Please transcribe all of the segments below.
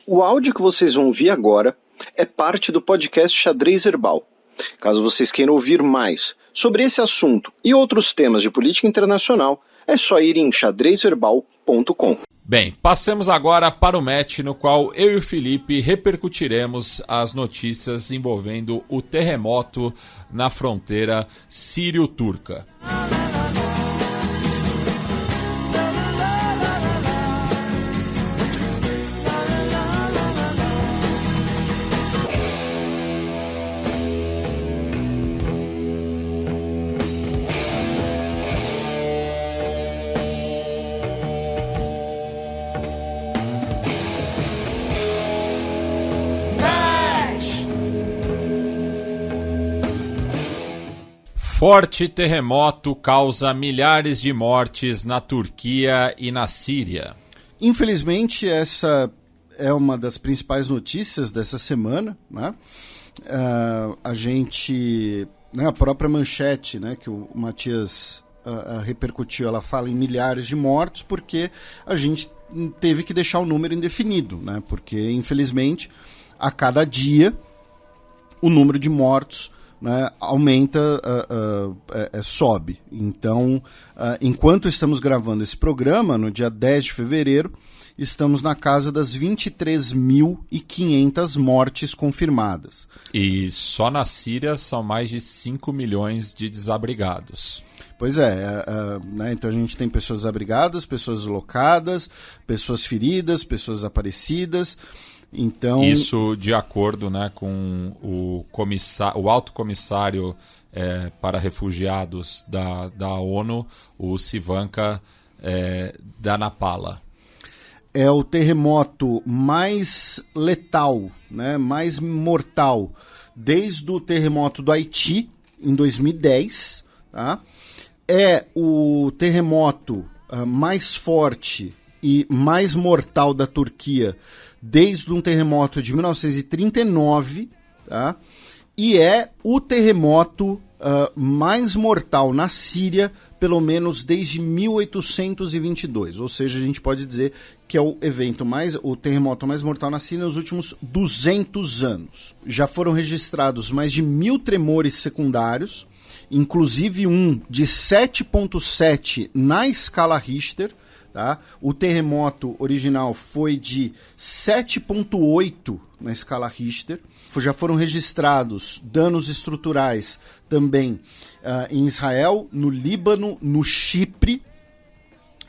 O áudio que vocês vão ouvir agora é parte do podcast Xadrez Herbal. Caso vocês queiram ouvir mais sobre esse assunto e outros temas de política internacional, é só ir em xadrezverbal.com. Bem, passemos agora para o match no qual eu e o Felipe repercutiremos as notícias envolvendo o terremoto na fronteira sírio-turca. Forte terremoto causa milhares de mortes na Turquia e na Síria. Infelizmente, essa é uma das principais notícias dessa semana, né? A própria manchete, né, que o Matias repercutiu, ela fala em milhares de mortos porque a gente teve que deixar o número indefinido, né? Porque, infelizmente, a cada dia o número de mortos, né, aumenta, sobe. Então, enquanto estamos gravando esse programa, no dia 10 de fevereiro, estamos na casa das 23.500 mortes confirmadas. E só na Síria são mais de 5 milhões de desabrigados. Pois né, então a gente tem pessoas desabrigadas, pessoas deslocadas, pessoas feridas, pessoas desaparecidas. Então... Isso de acordo, né, com o alto comissário para refugiados da ONU, o Sivanka Dhanapala. É o terremoto mais letal, né, mais mortal, desde o terremoto do Haiti, em 2010. Tá? É o terremoto mais forte e mais mortal da Turquia desde um terremoto de 1939, tá? E é o terremoto mais mortal na Síria, pelo menos desde 1822. Ou seja, a gente pode dizer que é o terremoto mais mortal na Síria nos últimos 200 anos. Já foram registrados mais de 1.000 tremores secundários, inclusive um de 7,7 na escala Richter. Tá? O terremoto original foi de 7,8 na escala Richter. Já foram registrados danos estruturais também em Israel, no Líbano, no Chipre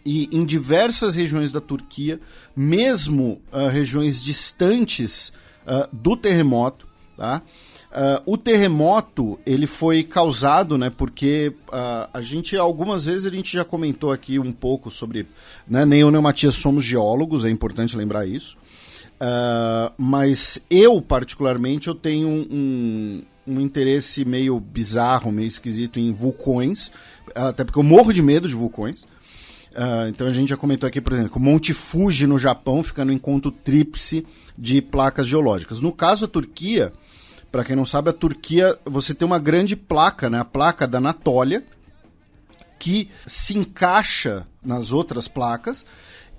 e em diversas regiões da Turquia, mesmo regiões distantes do terremoto. Tá? O terremoto ele foi causado, né, porque algumas vezes a gente já comentou aqui um pouco sobre, né, nem eu nem o Matias somos geólogos, é importante lembrar isso, mas eu particularmente eu tenho um interesse meio bizarro, meio esquisito em vulcões, até porque eu morro de medo de vulcões. Então a gente já comentou aqui, por exemplo, que o Monte Fuji no Japão fica no encontro tríplice de placas geológicas. No caso da Turquia, para quem não sabe, a Turquia, você tem uma grande placa, né? A placa da Anatólia, que se encaixa nas outras placas.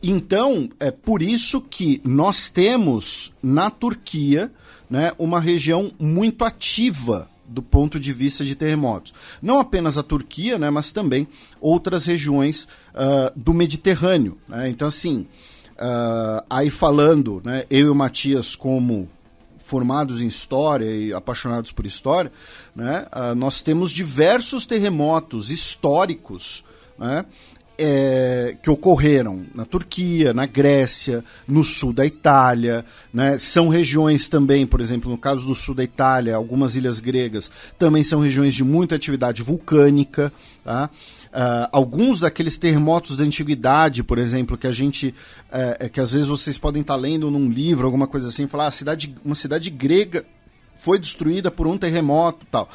Então, é por isso que nós temos na Turquia, né, uma região muito ativa do ponto de vista de terremotos. Não apenas a Turquia, né, mas também outras regiões do Mediterrâneo. Né? Então, assim, aí falando, né, eu e o Matias como formados em história e apaixonados por história, né, nós temos diversos terremotos históricos, né, que ocorreram na Turquia, na Grécia, no sul da Itália, né? São regiões também, por exemplo, no caso do sul da Itália, algumas ilhas gregas, também são regiões de muita atividade vulcânica, tá? Alguns daqueles terremotos da antiguidade, por exemplo, que a gente, que às vezes vocês podem estar lendo num livro, alguma coisa assim, falar, uma cidade grega foi destruída por um terremoto e tal.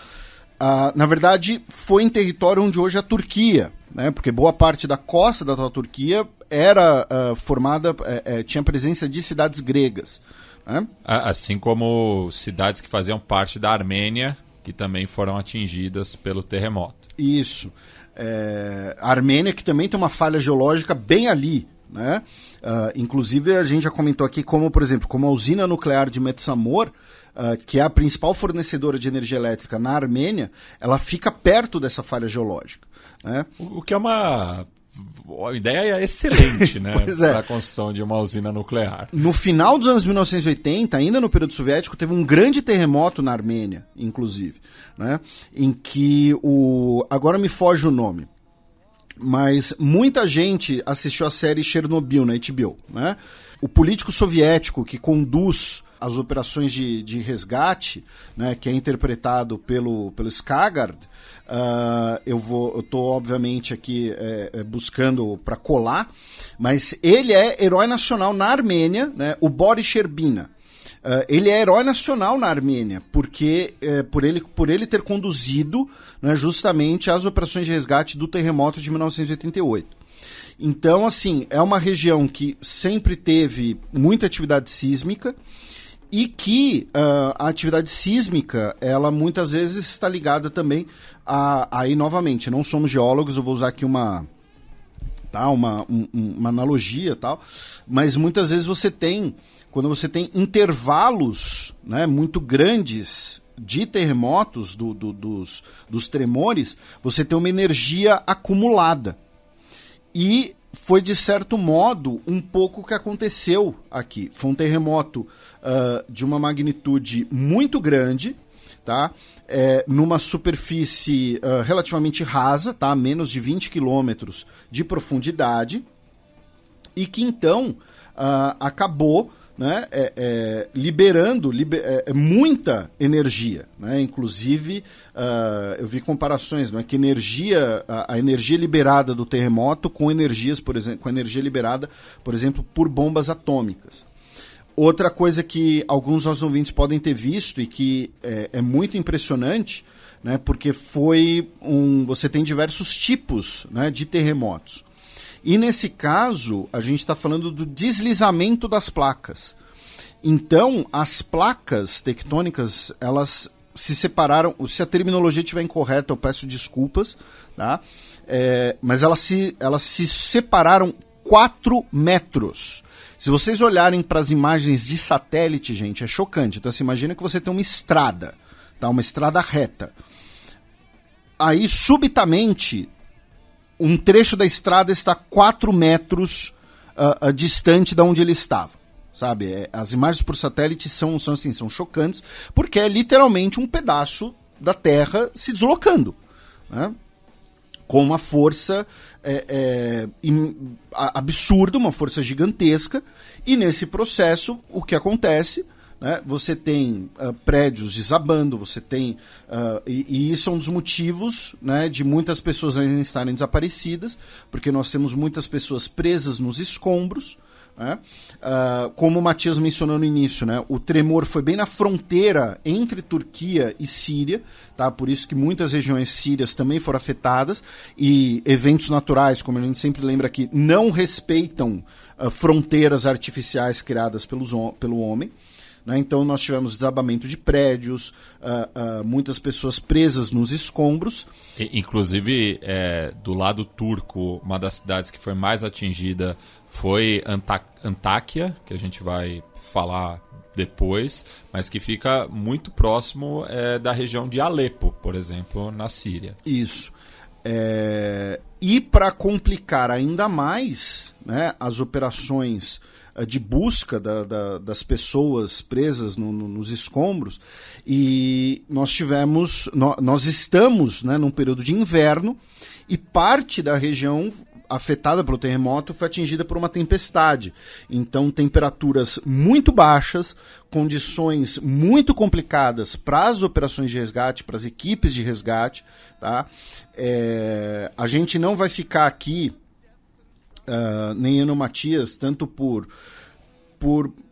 Na verdade, foi em território onde hoje é a Turquia, né? Porque boa parte da costa da atual Turquia era formada, tinha presença de cidades gregas. Né? Assim como cidades que faziam parte da Armênia, que também foram atingidas pelo terremoto. Isso. A Armênia, que também tem uma falha geológica bem ali, né? Inclusive a gente já comentou aqui como, por exemplo, como a usina nuclear de Metsamor, que é a principal fornecedora de energia elétrica na Armênia, ela fica perto dessa falha geológica, né? O que é uma ideia excelente, né? Para a construção de uma usina nuclear. No final dos anos 1980, ainda no período soviético, teve um grande terremoto na Armênia, inclusive, né? Em que agora me foge o nome, mas muita gente assistiu a série Chernobyl na HBO, né? O político soviético que conduz as operações de resgate, né, que é interpretado pelo Skarsgård, eu estou obviamente aqui buscando para colar, mas ele é herói nacional na Armênia, né, o Boris Sherbina. Ele é herói nacional na Armênia, porque por ele ter conduzido, né, justamente as operações de resgate do terremoto de 1988. Então, assim, é uma região que sempre teve muita atividade sísmica e que a atividade sísmica, ela muitas vezes está ligada também aí novamente, não somos geólogos, eu vou usar aqui uma analogia, tal, mas muitas vezes quando você tem intervalos, né, muito grandes de terremotos, dos tremores, você tem uma energia acumulada. E foi, de certo modo, um pouco o que aconteceu aqui. Foi um terremoto de uma magnitude muito grande, tá? Numa superfície relativamente rasa, tá? Menos de 20 quilômetros de profundidade, e que então acabou, né, liberando muita energia, né? Inclusive eu vi comparações, né, que a energia liberada do terremoto com energias, por exemplo, com a energia liberada, por exemplo, por bombas atômicas. Outra coisa que alguns nossos ouvintes podem ter visto e que é muito impressionante, né, porque você tem diversos tipos, né, de terremotos. E nesse caso, a gente está falando do deslizamento das placas. Então, as placas tectônicas, elas se separaram. Se a terminologia estiver incorreta, eu peço desculpas, tá? Mas elas se separaram 4 metros. Se vocês olharem para as imagens de satélite, gente, é chocante. Então, você imagina que você tem uma estrada, tá? Uma estrada reta. Aí, subitamente, um trecho da estrada está 4 metros distante de onde ele estava, sabe? As imagens por satélite são chocantes, porque é literalmente um pedaço da Terra se deslocando, né? Com uma força absurda, uma força gigantesca, e nesse processo, o que acontece, né, você tem prédios desabando, você tem... e isso é um dos motivos, né, de muitas pessoas ainda estarem desaparecidas, porque nós temos muitas pessoas presas nos escombros, né? Como o Matias mencionou no início, né, o tremor foi bem na fronteira entre Turquia e Síria, tá? Por isso que muitas regiões sírias também foram afetadas, e eventos naturais, como a gente sempre lembra aqui, não respeitam fronteiras artificiais criadas pelo homem. Né? Então nós tivemos desabamento de prédios, muitas pessoas presas nos escombros. Inclusive, do lado turco, uma das cidades que foi mais atingida foi Antáquia, que a gente vai falar depois, mas que fica muito próximo da região de Alepo, por exemplo, na Síria. Isso. E para complicar ainda mais, né, as operações de busca das pessoas presas nos escombros, e nós estamos, né, num período de inverno, e parte da região afetada pelo terremoto foi atingida por uma tempestade. Então, temperaturas muito baixas, condições muito complicadas para as operações de resgate, para as equipes de resgate, tá? A gente não vai ficar aqui, nem eu, Matias, tanto por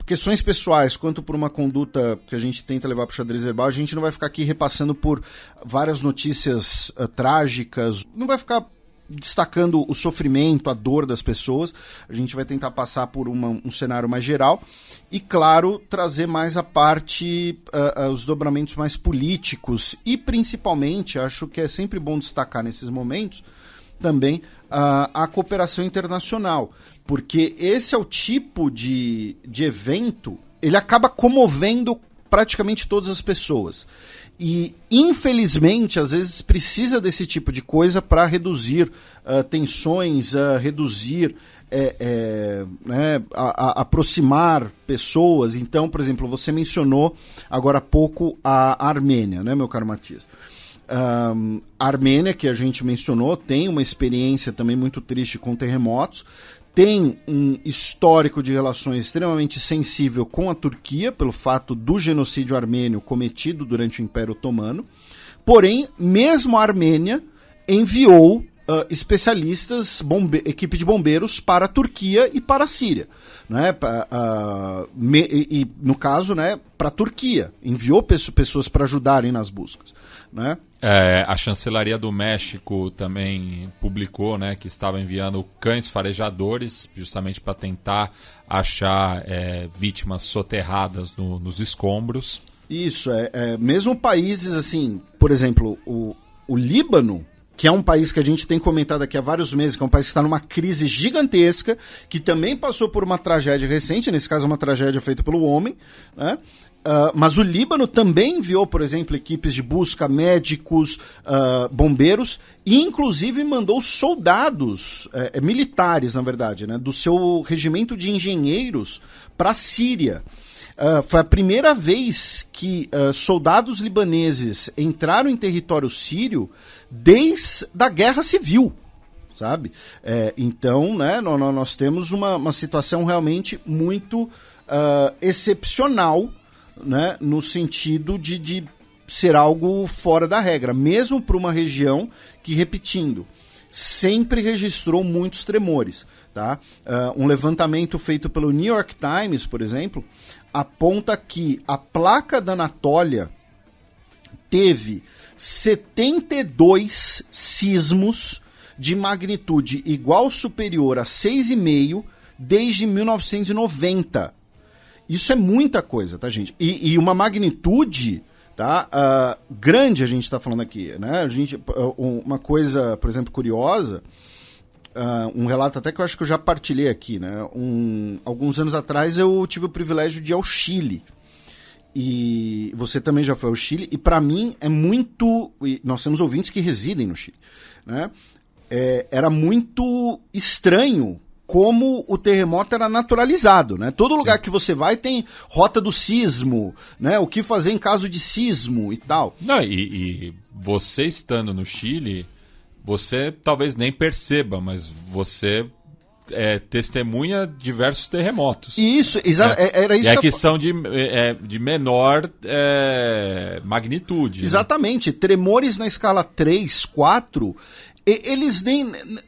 questões pessoais quanto por uma conduta que a gente tenta levar para o Xadrez Herbal, a gente não vai ficar aqui repassando por várias notícias trágicas, não vai ficar destacando o sofrimento, a dor das pessoas. A gente vai tentar passar por um cenário mais geral e, claro, trazer mais a parte, os dobramentos mais políticos e, principalmente, acho que é sempre bom destacar nesses momentos, também a cooperação internacional, porque esse é o tipo de evento, ele acaba comovendo praticamente todas as pessoas. E, infelizmente, às vezes precisa desse tipo de coisa para reduzir tensões, reduzir, aproximar pessoas. Então, por exemplo, você mencionou agora há pouco a Armênia, né, meu caro Matias? A Armênia, que a gente mencionou, tem uma experiência também muito triste com terremotos, tem um histórico de relações extremamente sensível com a Turquia, pelo fato do genocídio armênio cometido durante o Império Otomano. Porém, mesmo a Armênia enviou especialistas, equipe de bombeiros para a Turquia e para a Síria. Né? E no caso, né, para a Turquia. Enviou pessoas para ajudarem nas buscas. Né? A chancelaria do México também publicou, né, que estava enviando cães farejadores justamente para tentar achar vítimas soterradas nos escombros. Isso, mesmo países assim, por exemplo, o Líbano, que é um país que a gente tem comentado aqui há vários meses, que é um país que está numa crise gigantesca, que também passou por uma tragédia recente, nesse caso uma tragédia feita pelo homem, né? Mas o Líbano também enviou, por exemplo, equipes de busca, médicos, bombeiros, e inclusive mandou soldados, militares, na verdade, né, do seu regimento de engenheiros para a Síria. Foi a primeira vez que soldados libaneses entraram em território sírio desde a Guerra Civil, sabe? Então, né, nós temos uma situação realmente muito excepcional, né, no sentido de ser algo fora da regra, mesmo para uma região que, repetindo, sempre registrou muitos tremores. Tá? Um levantamento feito pelo New York Times, por exemplo, aponta que a placa da Anatólia teve 72 sismos de magnitude igual ou superior a 6,5 desde 1990. Isso é muita coisa, tá, gente? E uma magnitude, tá, grande, a gente está falando aqui, né? Uma coisa, por exemplo, curiosa, um relato até que eu acho que eu já partilhei aqui, né? Alguns anos atrás eu tive o privilégio de ir ao Chile. E você também já foi ao Chile. E para mim é muito... Nós temos ouvintes que residem no Chile, né? Era muito estranho como o terremoto era naturalizado, né? Todo lugar que você vai tem rota do sismo, né? O que fazer em caso de sismo e tal. Não, e você estando no Chile, você talvez nem perceba, mas você testemunha diversos terremotos. Isso, era isso. E que são de menor magnitude. Exatamente. Né? Tremores na escala 3, 4... eles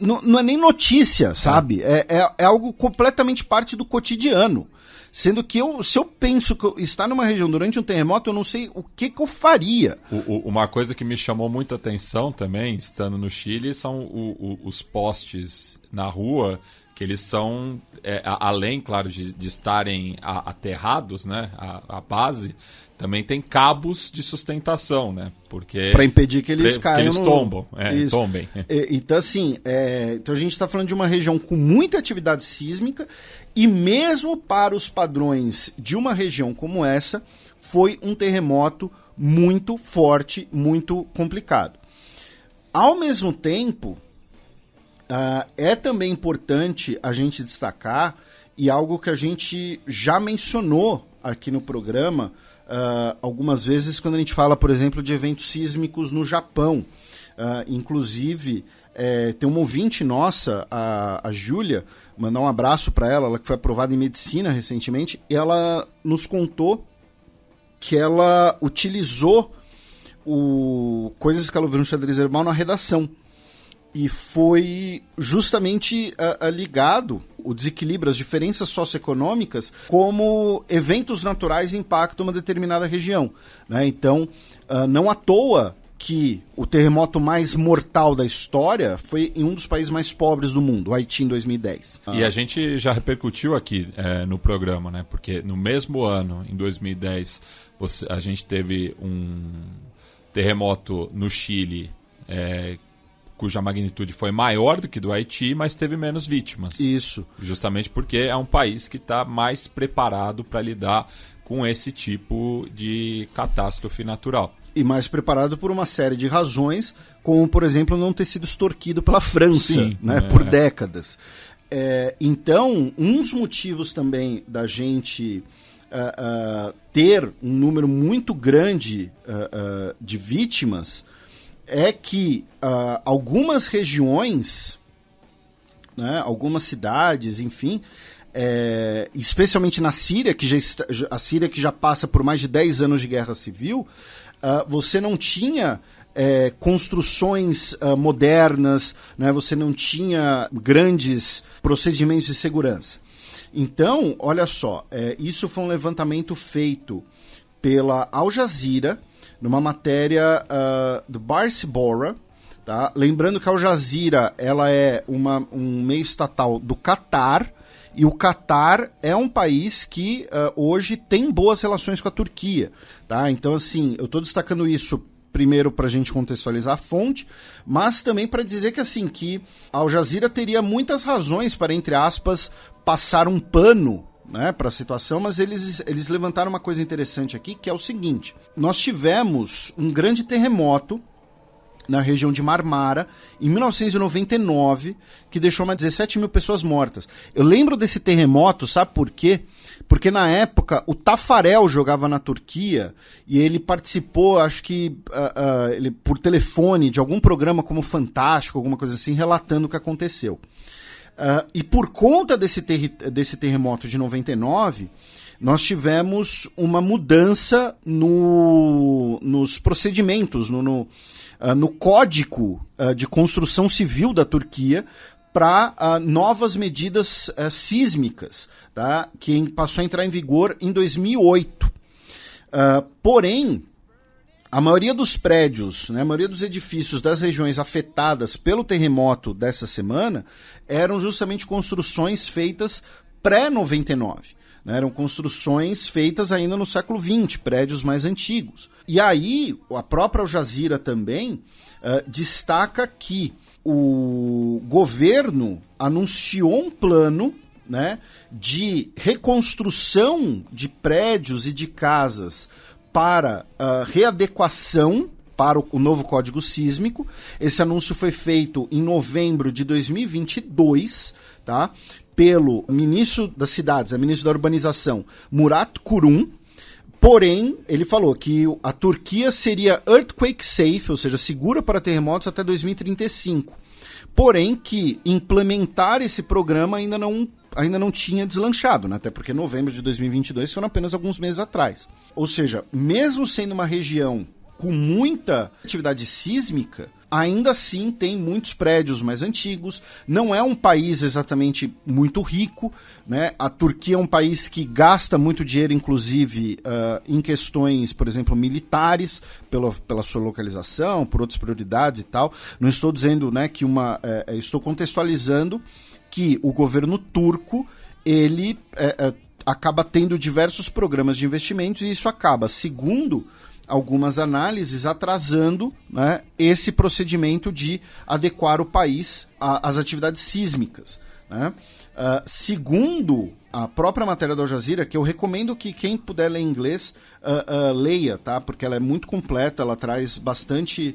não é nem notícia, sabe? É algo completamente parte do cotidiano. Sendo que se eu penso que estar numa região durante um terremoto, eu não sei o que eu faria. Uma coisa que me chamou muita atenção também, estando no Chile, são os postes na rua, que eles são, além, claro, de estarem aterrados, né, a base, também tem cabos de sustentação, né? Para impedir que eles caiam. Que eles tombem. Então, assim, então a gente está falando de uma região com muita atividade sísmica, e mesmo para os padrões de uma região como essa, foi um terremoto muito forte, muito complicado. Ao mesmo tempo, é também importante a gente destacar, e algo que a gente já mencionou aqui no programa, algumas vezes quando a gente fala, por exemplo, de eventos sísmicos no Japão. Inclusive, tem uma ouvinte nossa, a Júlia, mandar um abraço para ela que foi aprovada em medicina recentemente, e ela nos contou que ela utilizou coisas que ela ouviu no Xadrez Herbal na redação. E foi justamente ligado o desequilíbrio, as diferenças socioeconômicas, como eventos naturais impactam uma determinada região. Né? Então, não à toa que o terremoto mais mortal da história foi em um dos países mais pobres do mundo, o Haiti, em 2010. E a gente já repercutiu aqui no programa, né? Porque no mesmo ano, em 2010, a gente teve um terremoto no Chile cuja magnitude foi maior do que do Haiti, mas teve menos vítimas. Isso. Justamente porque é um país que está mais preparado para lidar com esse tipo de catástrofe natural. E mais preparado por uma série de razões, como, por exemplo, não ter sido extorquido pela França. Sim, por décadas. Então, uns motivos também da gente ter um número muito grande de vítimas é que algumas regiões, né, algumas cidades, enfim, especialmente na Síria, a Síria que já passa por mais de 10 anos de guerra civil, você não tinha construções modernas, né, você não tinha grandes procedimentos de segurança. Então, olha só, isso foi um levantamento feito pela Al Jazeera, numa matéria do Barsi Bora, tá? Lembrando que a Al Jazeera ela é um meio estatal do Catar, e o Catar é um país que hoje tem boas relações com a Turquia. Tá? Então, assim, eu estou destacando isso primeiro para a gente contextualizar a fonte, mas também para dizer que, assim, que a Al Jazeera teria muitas razões para, entre aspas, passar um pano, né, para a situação, mas eles levantaram uma coisa interessante aqui, que é o seguinte: nós tivemos um grande terremoto na região de Marmara, em 1999, que deixou mais de 17 mil pessoas mortas. Eu lembro desse terremoto, sabe por quê? Porque na época o Tafarel jogava na Turquia e ele participou, acho que ele, por telefone, de algum programa como Fantástico, alguma coisa assim, relatando o que aconteceu. E por conta desse terremoto de 99, nós tivemos uma mudança nos procedimentos, no código de construção civil da Turquia para novas medidas sísmicas, tá? Que passou a entrar em vigor em 2008. Porém, a maioria dos prédios, né, a maioria dos edifícios das regiões afetadas pelo terremoto dessa semana eram justamente construções feitas pré-99. Né, eram construções feitas ainda no século XX, prédios mais antigos. E aí, a própria Al Jazeera também destaca que o governo anunciou um plano, né, de reconstrução de prédios e de casas para readequação para o novo Código Sísmico. Esse anúncio foi feito em novembro de 2022, tá? Pelo ministro das cidades, ministro da urbanização, Murat Kurum. Porém, ele falou que a Turquia seria earthquake safe, ou seja, segura para terremotos até 2035. Porém, que implementar esse programa ainda não tinha deslanchado, né? Até porque novembro de 2022 foram apenas alguns meses atrás. Ou seja, mesmo sendo uma região com muita atividade sísmica, ainda assim tem muitos prédios mais antigos, não é um país exatamente muito rico, né? A Turquia é um país que gasta muito dinheiro, inclusive, em questões, por exemplo, militares, pela sua localização, por outras prioridades e tal. Não estou dizendo, né, que estou contextualizando que o governo turco, ele acaba tendo diversos programas de investimentos e isso acaba, segundo algumas análises, atrasando, né, esse procedimento de adequar o país às atividades sísmicas. Né? Segundo a própria matéria da Al Jazeera, que eu recomendo que quem puder ler inglês leia, tá? Porque ela é muito completa, ela traz bastante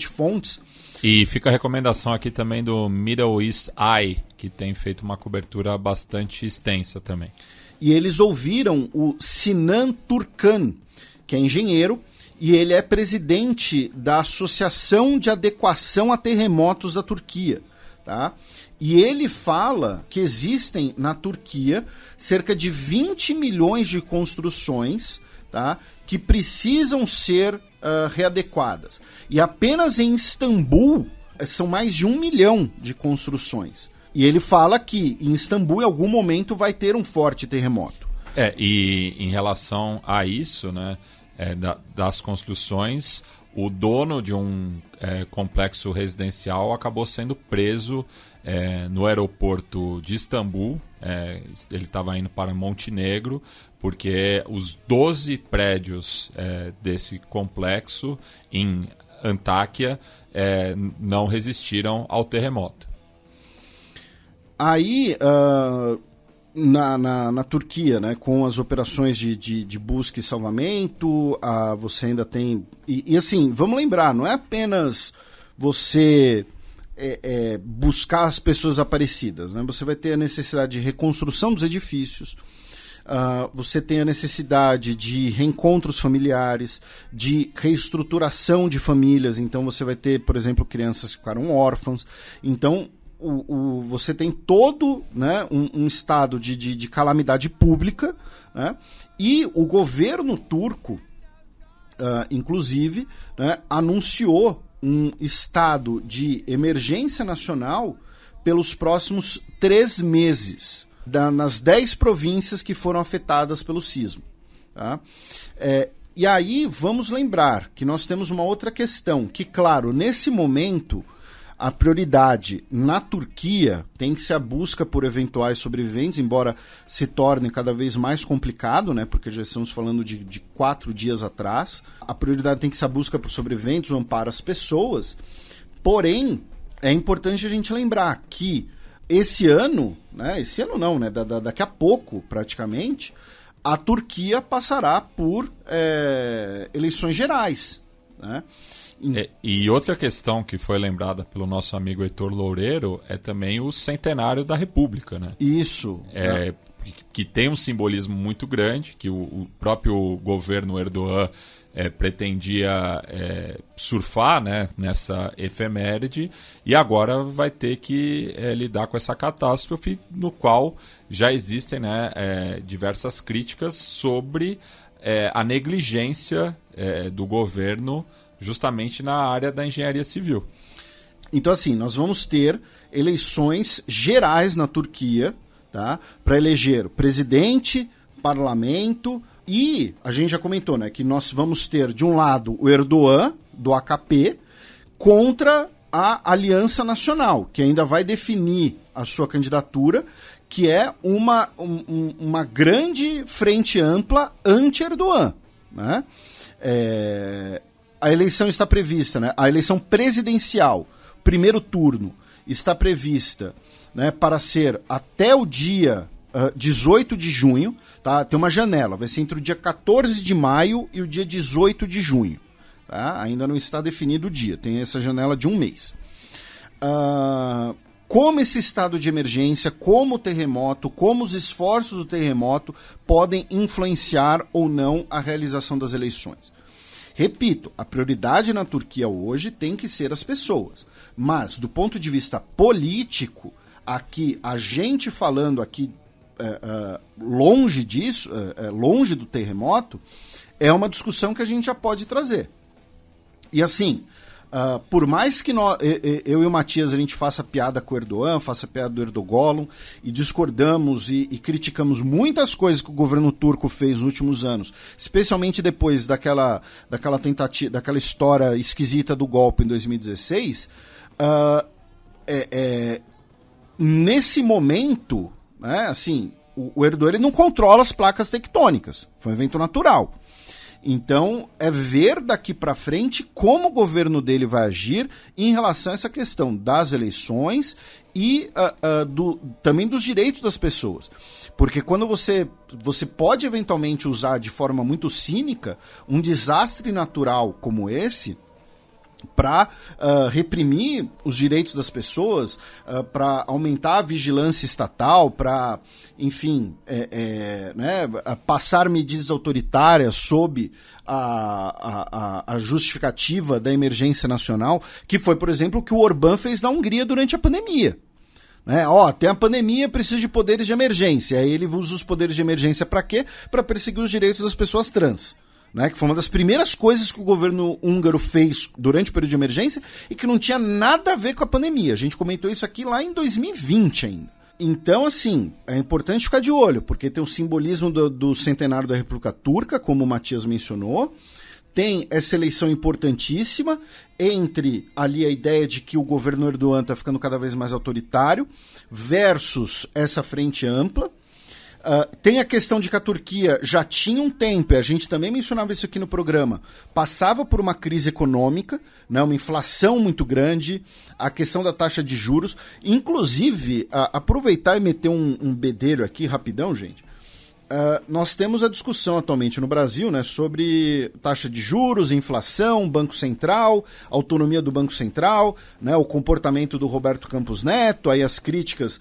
fontes. E fica a recomendação aqui também do Middle East Eye, que tem feito uma cobertura bastante extensa também. E eles ouviram o Sinan Turkan, que é engenheiro, e ele é presidente da Associação de Adequação a Terremotos da Turquia. Tá? E ele fala que existem na Turquia cerca de 20 milhões de construções, tá, que precisam ser readequadas. E apenas em Istambul são mais de 1 milhão de construções. E ele fala que em Istambul em algum momento vai ter um forte terremoto. E em relação a isso, né, das construções, o dono de um complexo residencial acabou sendo preso no aeroporto de Istambul. Ele estava indo para Montenegro, porque os 12 prédios desse complexo em Antáquia não resistiram ao terremoto. Aí, na Turquia, né, com as operações de busca e salvamento, você ainda tem... E assim, vamos lembrar, não é apenas você buscar as pessoas desaparecidas, né? Você vai ter a necessidade de reconstrução dos edifícios, você tem a necessidade de reencontros familiares, de reestruturação de famílias. Então você vai ter, por exemplo, crianças que ficaram órfãs. Então você tem todo, né, um estado de calamidade pública, né? E o governo turco, inclusive, né, anunciou um estado de emergência nacional pelos próximos 3 meses, nas 10 províncias que foram afetadas pelo sismo. Tá? E aí vamos lembrar que nós temos uma outra questão, que, claro, nesse momento, a prioridade na Turquia tem que ser a busca por eventuais sobreviventes, embora se torne cada vez mais complicado, né, porque já estamos falando de 4 dias atrás. A prioridade tem que ser a busca por sobreviventes, o amparo às pessoas. Porém, é importante a gente lembrar que esse ano não, né, daqui a pouco, praticamente, a Turquia passará por eleições gerais, né? E outra questão que foi lembrada pelo nosso amigo Heitor Loureiro é também o centenário da República, né? Isso. Que tem um simbolismo muito grande, que o próprio governo Erdogan pretendia surfar, né, nessa efeméride, e agora vai ter que lidar com essa catástrofe, no qual já existem, né, diversas críticas sobre a negligência do governo justamente na área da engenharia civil. Então, assim, nós vamos ter eleições gerais na Turquia, tá, para eleger presidente, parlamento, e a gente já comentou, né, que nós vamos ter, de um lado, o Erdogan, do AKP, contra a Aliança Nacional, que ainda vai definir a sua candidatura, que é uma grande frente ampla anti-Erdogan, né? A eleição está prevista, né? A eleição presidencial, primeiro turno, está prevista, né, para ser até o dia 18 de junho, tá? Tem uma janela, vai ser entre o dia 14 de maio e o dia 18 de junho. Tá? Ainda não está definido o dia, tem essa janela de um mês. Como esse estado de emergência, como o terremoto, como os esforços do terremoto podem influenciar ou não a realização das eleições? Repito, a prioridade na Turquia hoje tem que ser as pessoas. Mas, do ponto de vista político, aqui, a gente falando aqui longe disso, longe do terremoto, é uma discussão que a gente já pode trazer. E assim, por mais que eu e o Matias a gente faça piada com o Erdogan, faça piada do Erdogan, e discordamos e criticamos muitas coisas que o governo turco fez nos últimos anos, especialmente depois daquela tentativa, daquela história esquisita do golpe em 2016, nesse momento, né, assim, o Erdogan ele não controla as placas tectônicas, foi um evento natural. Então, é ver daqui para frente como o governo dele vai agir em relação a essa questão das eleições e também dos direitos das pessoas. Porque quando você pode eventualmente usar de forma muito cínica um desastre natural como esse para reprimir os direitos das pessoas, para aumentar a vigilância estatal, para, enfim, né, passar medidas autoritárias sob a justificativa da emergência nacional, que foi, por exemplo, o que o Orbán fez na Hungria durante a pandemia. Né? Tem a pandemia, precisa de poderes de emergência. Aí ele usa os poderes de emergência para quê? Para perseguir os direitos das pessoas trans. Né, que foi uma das primeiras coisas que o governo húngaro fez durante o período de emergência e que não tinha nada a ver com a pandemia. A gente comentou isso aqui lá em 2020 ainda. Então, assim, é importante ficar de olho, porque tem o simbolismo do centenário da República Turca, como o Matias mencionou, tem essa eleição importantíssima entre ali a ideia de que o governo Erdogan está ficando cada vez mais autoritário versus essa frente ampla. Tem a questão de que a Turquia já tinha um tempo, e a gente também mencionava isso aqui no programa, passava por uma crise econômica, né, uma inflação muito grande, a questão da taxa de juros. Inclusive, aproveitar e meter um bedelho aqui rapidão, gente. Nós temos a discussão atualmente no Brasil, né, sobre taxa de juros, inflação, Banco Central, autonomia do Banco Central, né, o comportamento do Roberto Campos Neto, aí as críticas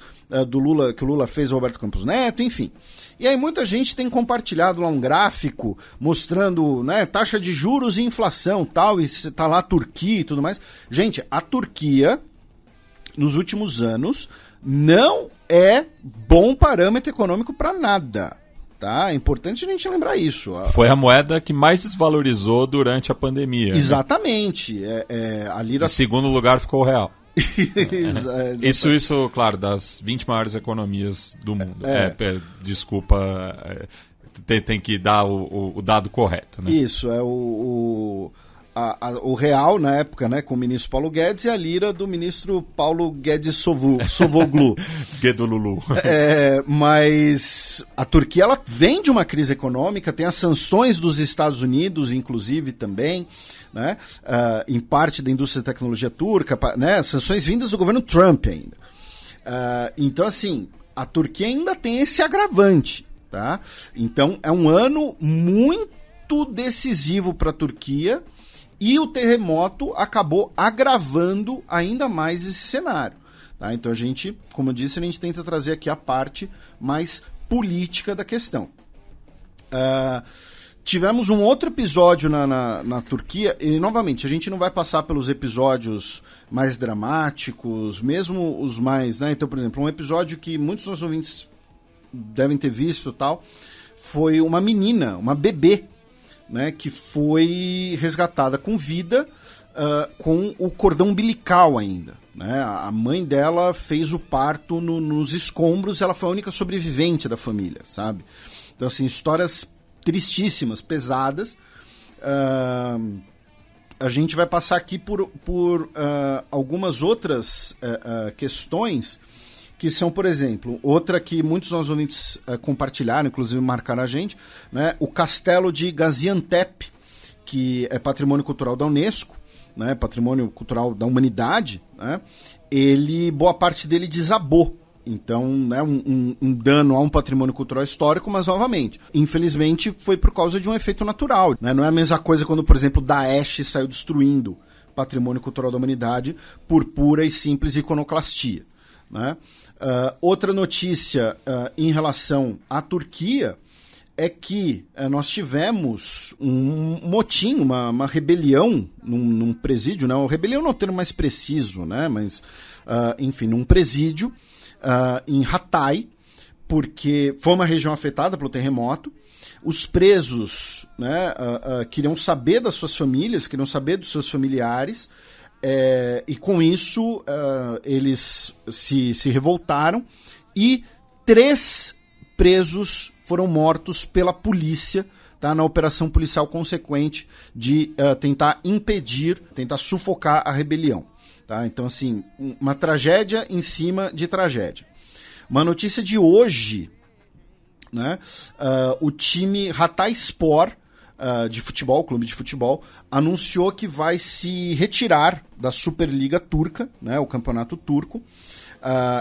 do Lula, que o Lula fez ao Roberto Campos Neto, enfim. E aí muita gente tem compartilhado lá um gráfico mostrando, né, taxa de juros e inflação, tal, e tá lá a Turquia e tudo mais. Gente, a Turquia, nos últimos anos, não é bom parâmetro econômico para nada. Tá? É importante a gente lembrar isso. Foi a moeda que mais desvalorizou durante a pandemia. Exatamente. Né? A lira... Em segundo lugar ficou o real. Isso, claro, das 20 maiores economias do mundo. Desculpa, tem que dar o dado correto. Né? Isso, o real na época, né, com o ministro Paulo Guedes, e a lira do ministro Paulo Guedes Sovoglu. Guedolulu. Mas a Turquia, ela vem de uma crise econômica, tem as sanções dos Estados Unidos, inclusive, também, né, em parte da indústria de tecnologia turca, né, sanções vindas do governo Trump ainda. Então, assim, a Turquia ainda tem esse agravante, tá? Então, é um ano muito decisivo para a Turquia. E o terremoto acabou agravando ainda mais esse cenário. Tá? Então a gente, como eu disse, a gente tenta trazer aqui a parte mais política da questão. Tivemos um outro episódio na Turquia, e novamente, a gente não vai passar pelos episódios mais dramáticos, mesmo os mais... Né? Então, por exemplo, um episódio que muitos dos nossos ouvintes devem ter visto, tal, foi uma menina, uma bebê, né, que foi resgatada com vida, com o cordão umbilical ainda. Né? A mãe dela fez o parto nos escombros, ela foi a única sobrevivente da família, sabe? Então, assim, histórias tristíssimas, pesadas. A gente vai passar aqui por algumas outras questões que são, por exemplo, outra que muitos dos nossos ouvintes compartilharam, inclusive marcaram a gente, né, o castelo de Gaziantep, que é patrimônio cultural da Unesco, né, patrimônio cultural da humanidade, né, boa parte dele desabou. Então, né, um dano a um patrimônio cultural histórico, mas novamente, infelizmente foi por causa de um efeito natural. Né? Não é a mesma coisa quando, por exemplo, Daesh saiu destruindo patrimônio cultural da humanidade por pura e simples iconoclastia. Né? Outra notícia em relação à Turquia é que nós tivemos um motim, uma rebelião num presídio, né? Rebelião não é o termo mais preciso, né? Mas, enfim, num presídio em Hatay, porque foi uma região afetada pelo terremoto. Os presos, né, queriam saber das suas famílias, queriam saber dos seus familiares, e com isso eles se revoltaram e 3 presos foram mortos pela polícia, tá, na operação policial consequente de tentar impedir, tentar sufocar a rebelião. Tá? Então, assim, uma tragédia em cima de tragédia. Uma notícia de hoje, né, o time Hatayspor, de futebol, o clube de futebol, anunciou que vai se retirar da Superliga Turca, né, o campeonato turco.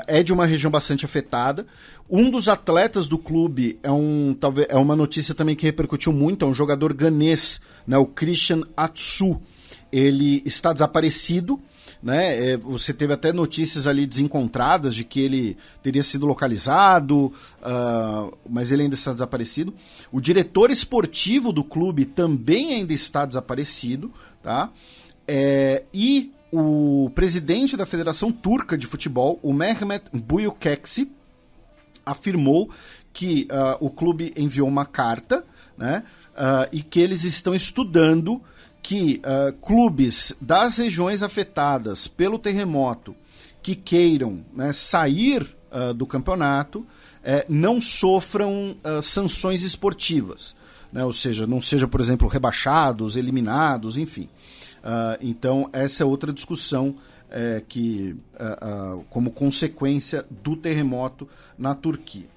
É de uma região bastante afetada. Um dos atletas do clube é uma notícia também que repercutiu muito, é um jogador ganês, né, o Christian Atsu. Ele está desaparecido, né? Você teve até notícias ali desencontradas de que ele teria sido localizado, mas ele ainda está desaparecido. O diretor esportivo do clube também ainda está desaparecido, tá? E o presidente da Federação Turca de Futebol, o Mehmet Büyükekşi, afirmou que o clube enviou uma carta, né, e que eles estão estudando que clubes das regiões afetadas pelo terremoto que queiram, né, sair do campeonato não sofram sanções esportivas, né, ou seja, não sejam, por exemplo, rebaixados, eliminados, enfim. Então, essa é outra discussão que, como consequência do terremoto na Turquia.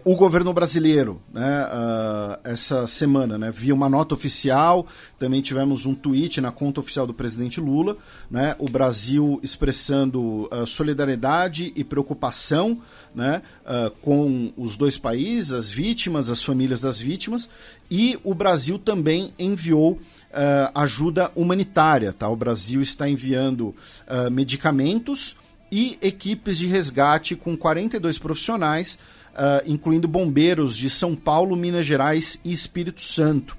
O governo brasileiro, né, essa semana, né, via uma nota oficial, também tivemos um tweet na conta oficial do presidente Lula, né, o Brasil expressando solidariedade e preocupação, né, com os dois países, as vítimas, as famílias das vítimas, e o Brasil também enviou ajuda humanitária. Tá? O Brasil está enviando medicamentos e equipes de resgate com 42 profissionais, incluindo bombeiros de São Paulo, Minas Gerais e Espírito Santo.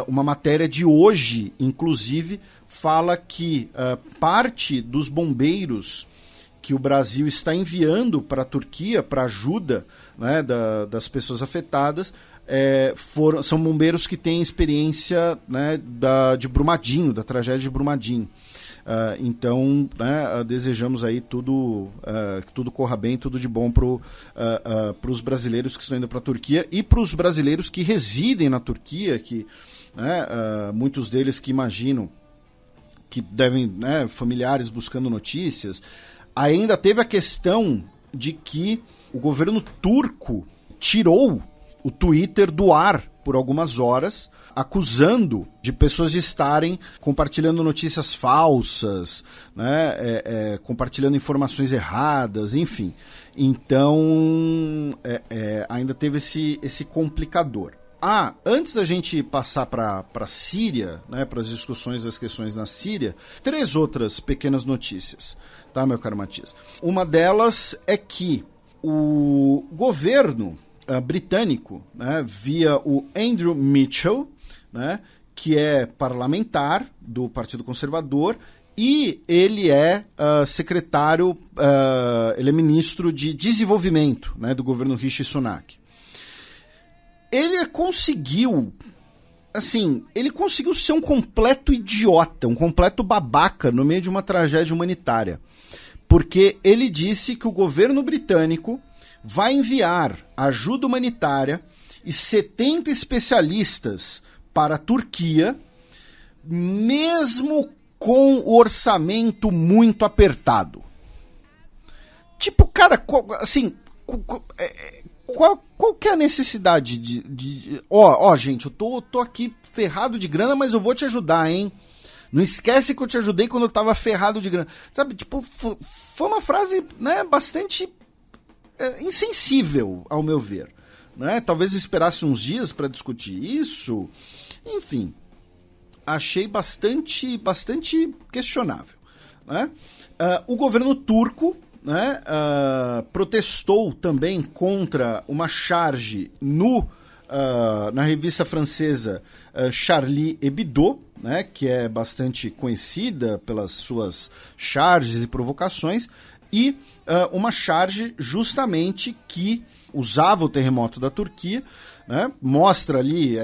Uma matéria de hoje, inclusive, fala que parte dos bombeiros que o Brasil está enviando para a Turquia, para ajuda, né, das pessoas afetadas, são bombeiros que têm experiência, né, de Brumadinho, da tragédia de Brumadinho. Então, né, desejamos aí que tudo corra bem, tudo de bom para os brasileiros que estão indo para a Turquia e para os brasileiros que residem na Turquia, que, né, muitos deles que imaginam que devem, né, familiares buscando notícias. Ainda teve a questão de que o governo turco tirou o Twitter do ar por algumas horas, acusando de pessoas de estarem compartilhando notícias falsas, né, compartilhando informações erradas, enfim. Então, ainda teve esse complicador. Antes da gente passar para a Síria, né, para as discussões das questões na Síria, 3 outras pequenas notícias, tá, meu caro Matias? Uma delas é que o governo britânico, né, via o Andrew Mitchell, né, que é parlamentar do Partido Conservador, e ele é secretário, ele é ministro de desenvolvimento, né, do governo Rishi Sunak. Ele conseguiu ser um completo idiota, um completo babaca no meio de uma tragédia humanitária, porque ele disse que o governo britânico vai enviar ajuda humanitária e 70 especialistas para a Turquia, mesmo com o orçamento muito apertado. Tipo, cara, assim, qual que é a necessidade de... gente, eu tô aqui ferrado de grana, mas eu vou te ajudar, hein? Não esquece que eu te ajudei quando eu tava ferrado de grana. Sabe, tipo, foi uma frase, né, bastante insensível, ao meu ver. Né? Talvez esperasse uns dias para discutir isso. Enfim, achei bastante questionável. Né? O governo turco, né, protestou também contra uma charge na revista francesa Charlie Hebdo, né, que é bastante conhecida pelas suas charges e provocações, e uma charge justamente que usava o terremoto da Turquia, né, mostra ali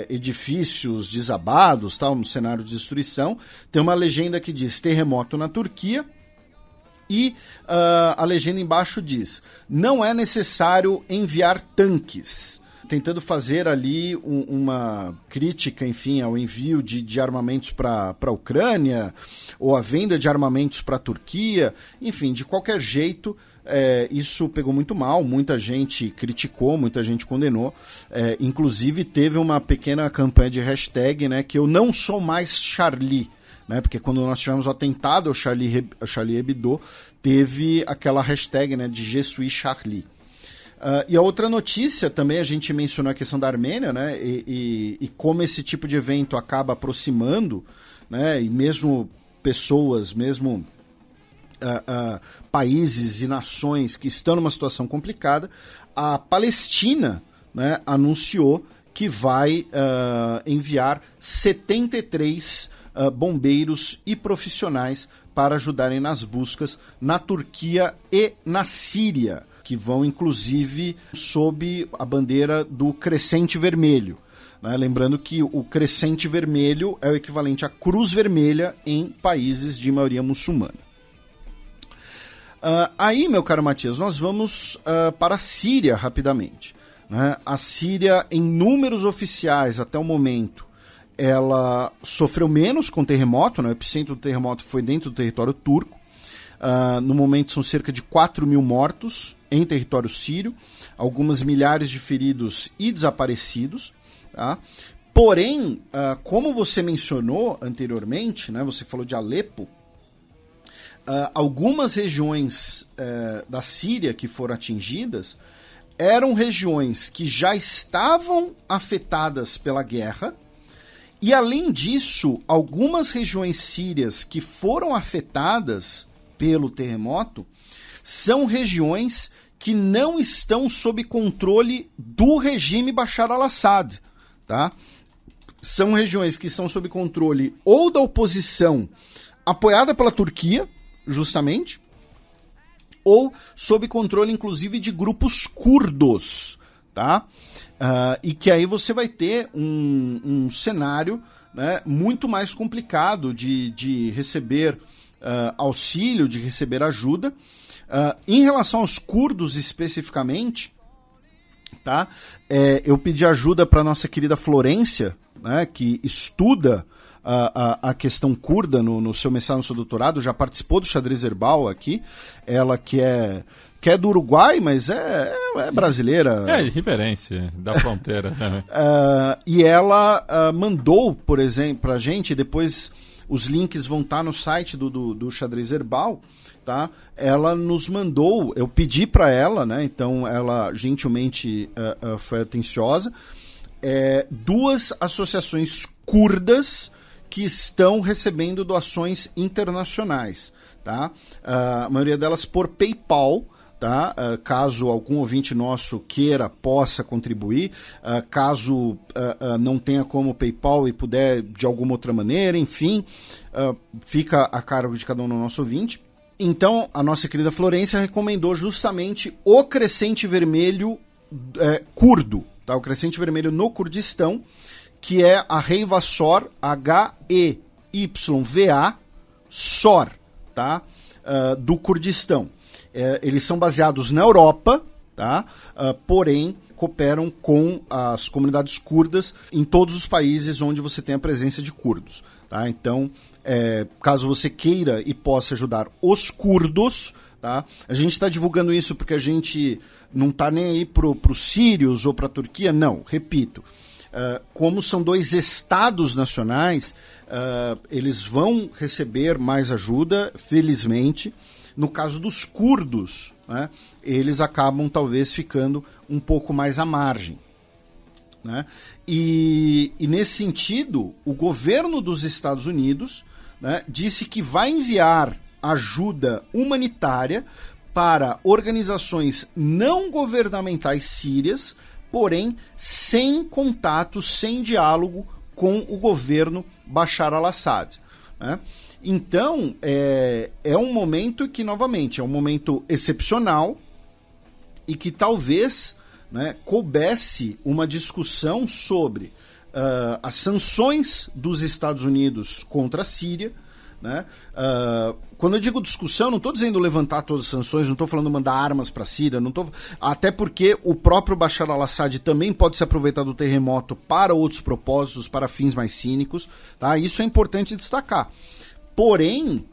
edifícios desabados, tal, um cenário de destruição, tem uma legenda que diz terremoto na Turquia, e a legenda embaixo diz: não é necessário enviar tanques, tentando fazer ali uma crítica, enfim, ao envio de armamentos para a Ucrânia, ou a venda de armamentos para a Turquia. Enfim, de qualquer jeito, isso pegou muito mal, muita gente criticou, muita gente condenou, inclusive teve uma pequena campanha de hashtag, né, que eu não sou mais Charlie, né, porque quando nós tivemos o atentado ao Charlie Hebdo, teve aquela hashtag, né, de Je suis Charlie. E a outra notícia também, a gente mencionou a questão da Armênia, né, e como esse tipo de evento acaba aproximando, né, e mesmo pessoas, mesmo países e nações que estão numa situação complicada, a Palestina, né, anunciou que vai enviar 73 bombeiros e profissionais para ajudarem nas buscas na Turquia e na Síria, que vão inclusive sob a bandeira do Crescente Vermelho. Né? Lembrando que o Crescente Vermelho é o equivalente à Cruz Vermelha em países de maioria muçulmana. Aí, meu caro Matias, nós vamos para a Síria rapidamente. Né? A Síria, em números oficiais até o momento, ela sofreu menos com o terremoto, né? O epicentro do terremoto foi dentro do território turco. No momento são cerca de 4 mil mortos em território sírio, algumas milhares de feridos e desaparecidos. Tá? Porém, como você mencionou anteriormente, né, você falou de Alepo, algumas regiões da Síria que foram atingidas eram regiões que já estavam afetadas pela guerra, e além disso, algumas regiões sírias que foram afetadas pelo terremoto são regiões que não estão sob controle do regime Bashar al-Assad, tá? São regiões que estão sob controle ou da oposição apoiada pela Turquia, justamente, ou sob controle, inclusive, de grupos curdos, tá? E que aí você vai ter um cenário, né, muito mais complicado de receber auxílio, de receber ajuda. Em relação aos curdos especificamente, tá? Eu pedi ajuda para nossa querida Florência, né, que estuda a questão curda no seu mestrado, no seu doutorado, já participou do Xadrez Herbal aqui, ela que é do Uruguai, mas é brasileira. É, de referência, da fronteira. E ela mandou, por exemplo, pra gente, depois os links vão estar no site do Xadrez Herbal, tá? Ela nos mandou, eu pedi para ela, né? Então ela gentilmente foi atenciosa, 2 associações curdas que estão recebendo doações internacionais, tá? A maioria delas por PayPal, tá? Caso algum ouvinte nosso possa contribuir, caso não tenha como PayPal e puder de alguma outra maneira, enfim, fica a cargo de cada um do nosso ouvinte. Então, a nossa querida Florência recomendou justamente o Crescente Vermelho curdo, tá? O Crescente Vermelho no Kurdistão, que é a Heyva Sor, Heyva Sor, tá? Do Kurdistão. Eles são baseados na Europa, tá? Porém cooperam com as comunidades curdas em todos os países onde você tem a presença de curdos, tá? Então, caso você queira e possa ajudar os curdos, tá? A gente está divulgando isso porque a gente não está nem aí para os sírios ou para a Turquia, não, repito. Como são 2 estados nacionais, eles vão receber mais ajuda, felizmente. No caso dos curdos, né, eles acabam talvez ficando um pouco mais à margem, né? E nesse sentido, o governo dos Estados Unidos, né, disse que vai enviar ajuda humanitária para organizações não governamentais sírias, porém sem contato, sem diálogo com o governo Bashar al-Assad, né? Então, é um momento que, novamente, é um momento excepcional e que talvez, né, coubesse uma discussão sobre as sanções dos Estados Unidos contra a Síria, né? Quando eu digo discussão, não estou dizendo levantar todas as sanções, não estou falando mandar armas para a Síria, até porque o próprio Bashar al-Assad também pode se aproveitar do terremoto para outros propósitos, para fins mais cínicos, tá? Isso é importante destacar. Porém,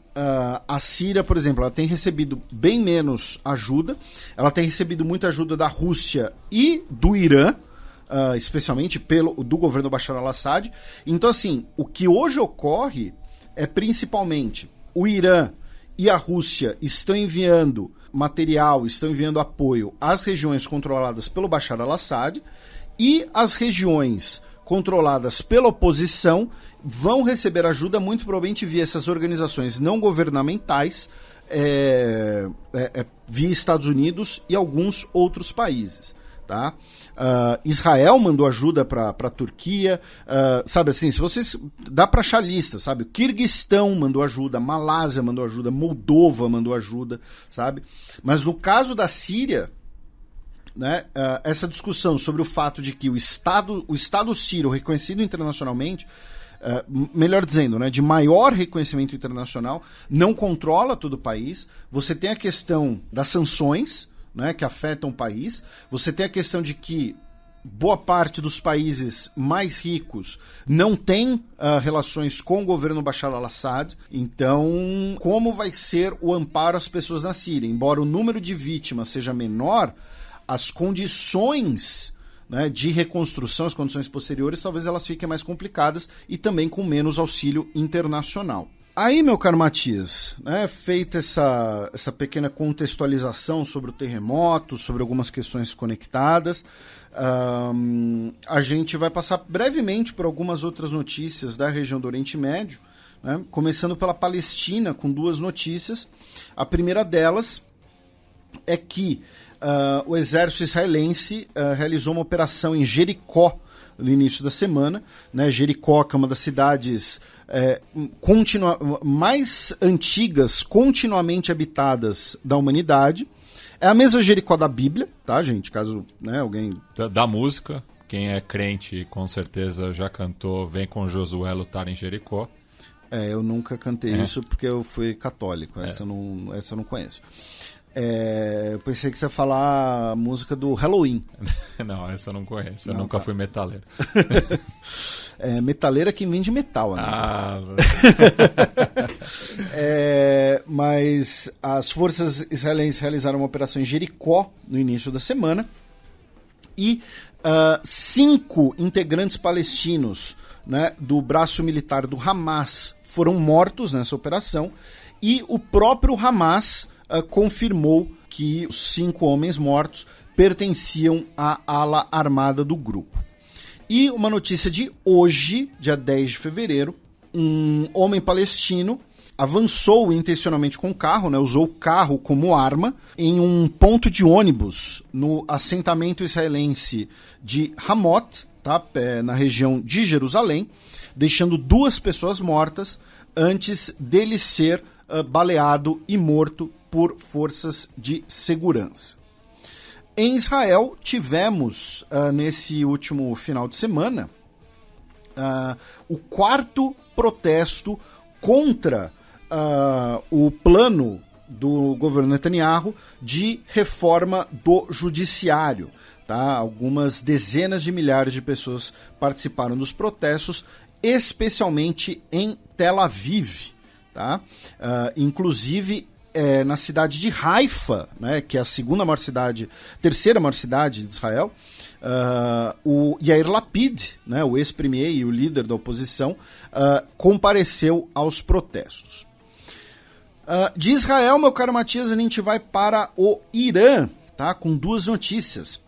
a Síria, por exemplo, ela tem recebido bem menos ajuda, ela tem recebido muita ajuda da Rússia e do Irã, especialmente do governo Bashar al-Assad. Então, assim, o que hoje ocorre é principalmente o Irã e a Rússia estão enviando material, estão enviando apoio às regiões controladas pelo Bashar al-Assad, e as regiões controladas pela oposição vão receber ajuda muito provavelmente via essas organizações não governamentais, via Estados Unidos e alguns outros países, tá? Israel mandou ajuda para a Turquia, sabe assim, se vocês dá para achar lista, sabe? O Quirguistão mandou ajuda, Malásia mandou ajuda, Moldova mandou ajuda, sabe? Mas no caso da Síria, né, essa discussão sobre o fato de que o Estado sírio, reconhecido internacionalmente, melhor dizendo, né, de maior reconhecimento internacional, não controla todo o país. Você tem a questão das sanções, né, que afetam o país. Você tem a questão de que boa parte dos países mais ricos não tem relações com o governo Bashar al-Assad. Então, como vai ser o amparo às pessoas na Síria? Embora o número de vítimas seja menor, as condições, né, de reconstrução, as condições posteriores, talvez elas fiquem mais complicadas e também com menos auxílio internacional. Aí, meu caro Matias, né, feita essa pequena contextualização sobre o terremoto, sobre algumas questões conectadas, a gente vai passar brevemente por algumas outras notícias da região do Oriente Médio, né, começando pela Palestina, com 2 notícias. A primeira delas é que o exército israelense realizou uma operação em Jericó no início da semana, né? Jericó, que é uma das cidades mais antigas, continuamente habitadas da humanidade. É a mesma Jericó da Bíblia, tá, gente? Caso, né, alguém... Da música, quem é crente com certeza já cantou Vem com Josué lutar em Jericó. Eu nunca cantei isso porque eu fui católico, essa eu não conheço. Eu pensei que você ia falar a música do Halloween. Não, essa eu não conheço, eu nunca fui metaleiro. Metaleiro é quem vende metal, né? Mas as forças israelenses realizaram uma operação em Jericó no início da semana e 5 integrantes palestinos, né, do braço militar do Hamas foram mortos nessa operação, e o próprio Hamas confirmou que os 5 homens mortos pertenciam à ala armada do grupo. E uma notícia de hoje, dia 10 de fevereiro, um homem palestino avançou intencionalmente com o carro, né, usou o carro como arma, em um ponto de ônibus no assentamento israelense de Hamot, tá, na região de Jerusalém, deixando 2 pessoas mortas antes dele ser baleado e morto por forças de segurança. Em Israel, tivemos, nesse último final de semana, o 4º protesto contra o plano do governo Netanyahu de reforma do judiciário. Tá? Algumas dezenas de milhares de pessoas participaram dos protestos, especialmente em Tel Aviv. Tá? Inclusive na cidade de Haifa, né, que é a terceira maior cidade de Israel, o Yair Lapid, né, o ex-premier e o líder da oposição, compareceu aos protestos. De Israel, meu caro Matias, a gente vai para o Irã, tá, com 2 notícias.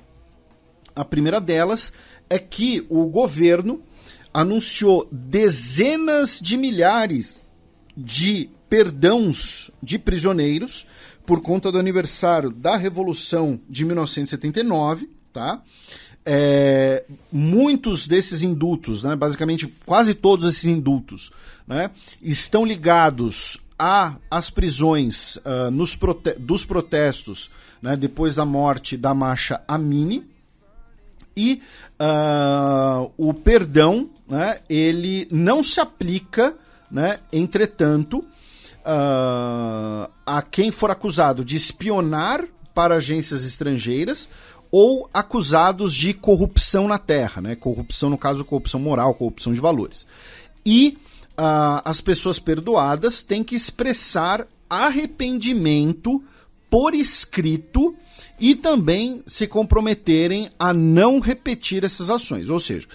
A primeira delas é que o governo anunciou dezenas de milhares de perdões de prisioneiros por conta do aniversário da Revolução de 1979, tá? Muitos desses indultos, né, basicamente quase todos esses indultos, né, estão ligados às prisões dos protestos, né, depois da morte da Mahsa Amini, e o perdão, né, ele não se aplica, né, entretanto, a quem for acusado de espionar para agências estrangeiras ou acusados de corrupção na terra, né? Corrupção, no caso, corrupção moral, corrupção de valores. E as pessoas perdoadas têm que expressar arrependimento por escrito e também se comprometerem a não repetir essas ações. Ou seja,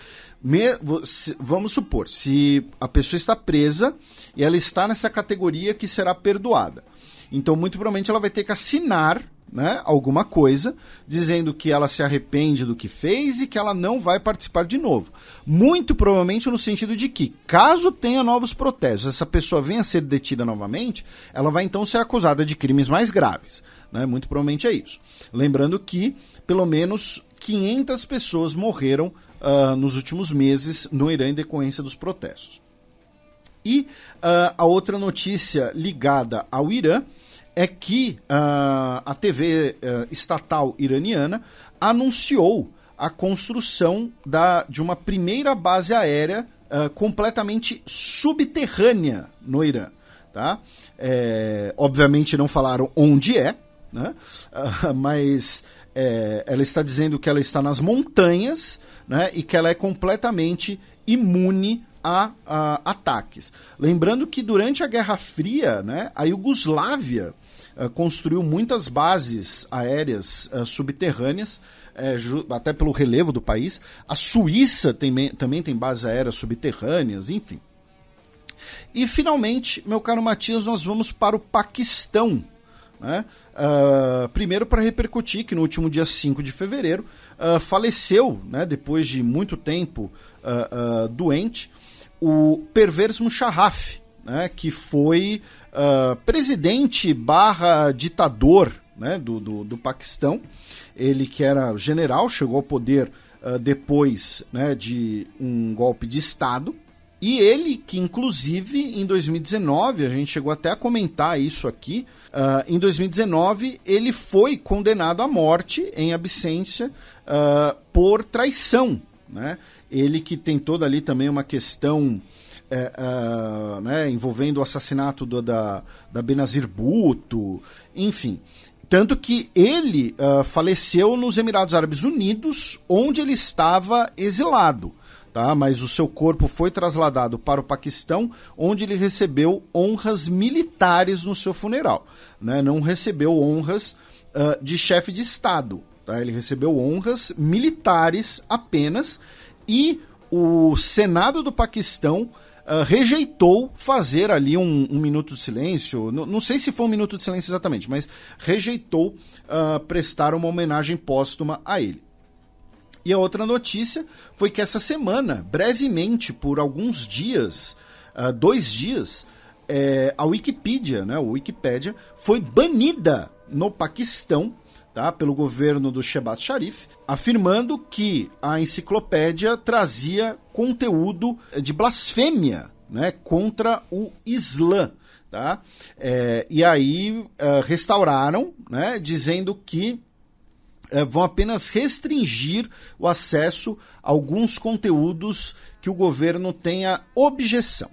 vamos supor, se a pessoa está presa e ela está nessa categoria que será perdoada. Então, muito provavelmente, ela vai ter que assinar, né, alguma coisa, dizendo que ela se arrepende do que fez e que ela não vai participar de novo. Muito provavelmente no sentido de que, caso tenha novos protestos, essa pessoa venha a ser detida novamente, ela vai então ser acusada de crimes mais graves. Né? Muito provavelmente é isso. Lembrando que, pelo menos, 500 pessoas morreram nos últimos meses no Irã em decorrência dos protestos. E a outra notícia ligada ao Irã é que a TV estatal iraniana anunciou a construção de uma primeira base aérea completamente subterrânea no Irã. Tá? Obviamente não falaram onde é, né? Mas ela está dizendo que ela está nas montanhas, né, e que ela é completamente imune a ataques. Lembrando que durante a Guerra Fria, né, a Iugoslávia construiu muitas bases aéreas subterrâneas, até pelo relevo do país. A Suíça também tem bases aéreas subterrâneas, enfim. E finalmente, meu caro Matias, nós vamos para o Paquistão. Né? Primeiro para repercutir que no último dia 5 de fevereiro faleceu, né, depois de muito tempo doente, o Pervez Musharraf, né, que foi presidente / ditador, né, do Paquistão. Ele que era general, chegou ao poder depois, né, de um golpe de Estado. E ele que, inclusive, em 2019, a gente chegou até a comentar isso aqui, em 2019 ele foi condenado à morte em absência por traição, né? Ele que tem toda ali também uma questão né, envolvendo o assassinato da Benazir Bhutto, enfim. Tanto que ele faleceu nos Emirados Árabes Unidos, onde ele estava exilado. Tá? Mas o seu corpo foi trasladado para o Paquistão, onde ele recebeu honras militares no seu funeral. Né? Não recebeu honras de chefe de Estado. Tá? Ele recebeu honras militares apenas, e o Senado do Paquistão rejeitou fazer ali um minuto de silêncio. Não sei se foi um minuto de silêncio exatamente, mas rejeitou prestar uma homenagem póstuma a ele. E a outra notícia foi que essa semana, brevemente, por alguns dias, 2 dias, a Wikipedia, né, o Wikipédia, foi banida no Paquistão, tá, pelo governo do Shehbaz Sharif, afirmando que a enciclopédia trazia conteúdo de blasfêmia, né, contra o Islã. Tá? E aí restauraram, né, dizendo que vão apenas restringir o acesso a alguns conteúdos que o governo tenha objeção.